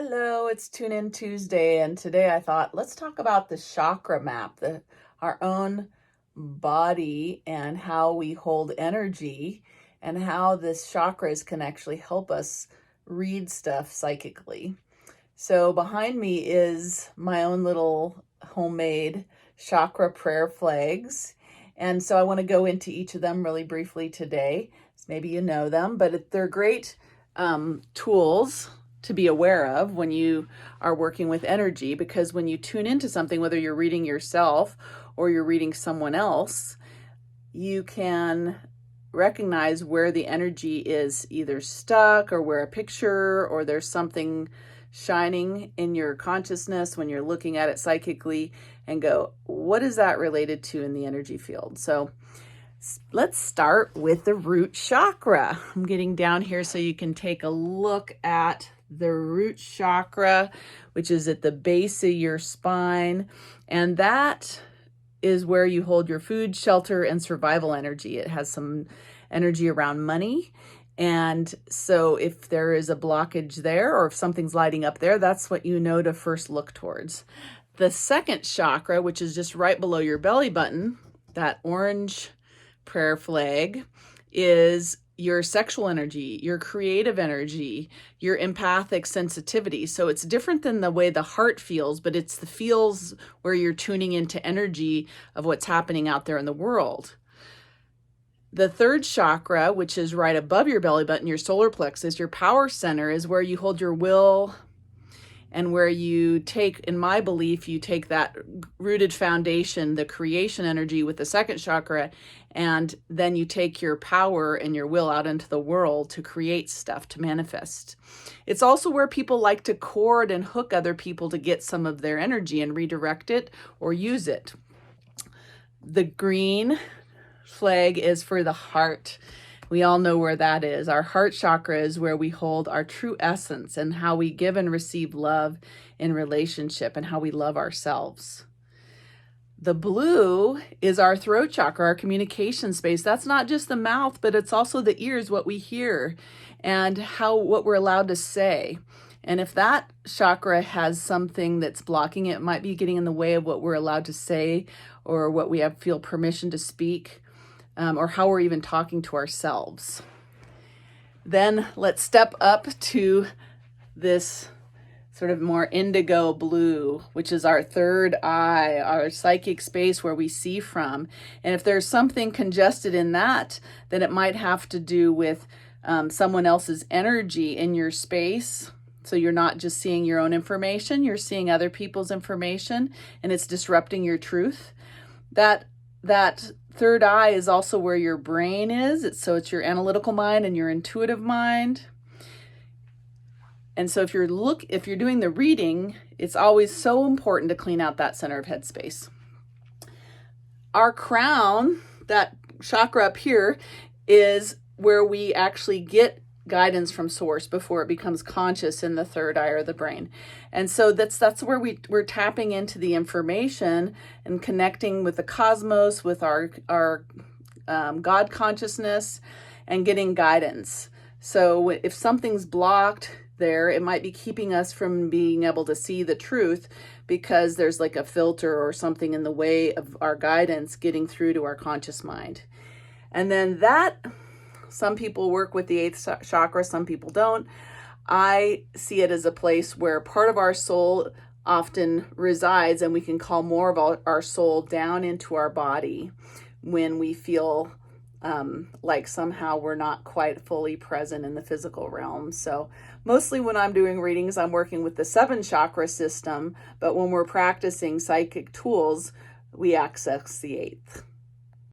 Hello, it's Tune In Tuesday, and today I thought let's talk about the chakra map, our own body and how we hold energy and how this chakras can actually help us read stuff psychically. So behind me is my own little homemade chakra prayer flags. And so I want to go into each of them really briefly today. Maybe you know them, but they're great tools to be aware of when you are working with energy, because when you tune into something, whether you're reading yourself or you're reading someone else, you can recognize where the energy is either stuck or where a picture or there's something shining in your consciousness when you're looking at it psychically and go, what is that related to in the energy field? So let's start with the root chakra. I'm getting down here so you can take a look at the root chakra, which is at the base of your spine. And that is where you hold your food, shelter, and survival energy. It has some energy around money. And so if there is a blockage there, or if something's lighting up there, that's what you know to first look towards. The second chakra, which is just right below your belly button, that orange prayer flag, is your sexual energy, your creative energy, your empathic sensitivity. So it's different than the way the heart feels, but it's the feels where you're tuning into energy of what's happening out there in the world. The third chakra, which is right above your belly button, your solar plexus, your power center, is where you hold your will and where you take, in my belief, you take that rooted foundation, the creation energy with the second chakra, and then you take your power and your will out into the world to create stuff, to manifest. It's also where people like to cord and hook other people to get some of their energy and redirect it or use it. The green flag is for the heart. We all know where that is. Our heart chakra is where we hold our true essence and how we give and receive love in relationship and how we love ourselves. The blue is our throat chakra, our communication space. That's not just the mouth, but it's also the ears, what we hear and what we're allowed to say. And if that chakra has something that's blocking it, it might be getting in the way of what we're allowed to say or what we feel permission to speak. Or how we're even talking to ourselves. Then let's step up to this sort of more indigo blue, which is our third eye, our psychic space where we see from. And if there's something congested in that, then it might have to do with someone else's energy in your space. So you're not just seeing your own information, you're seeing other people's information, and it's disrupting your truth. That third eye is also where your brain is. It's your analytical mind and your intuitive mind. And so if you're doing the reading, it's always so important to clean out that center of headspace. Our crown, that chakra up here, is where we actually get guidance from source before it becomes conscious in the third eye or the brain. And so that's where we're tapping into the information and connecting with the cosmos, with our God consciousness, and getting guidance. So if something's blocked there, it might be keeping us from being able to see the truth because there's like a filter or something in the way of our guidance getting through to our conscious mind. And then some people work with the eighth chakra, some people don't. I see it as a place where part of our soul often resides, and we can call more of our soul down into our body when we feel like somehow we're not quite fully present in the physical realm. So mostly when I'm doing readings, I'm working with the 7 chakra system, but when we're practicing psychic tools, we access the 8th.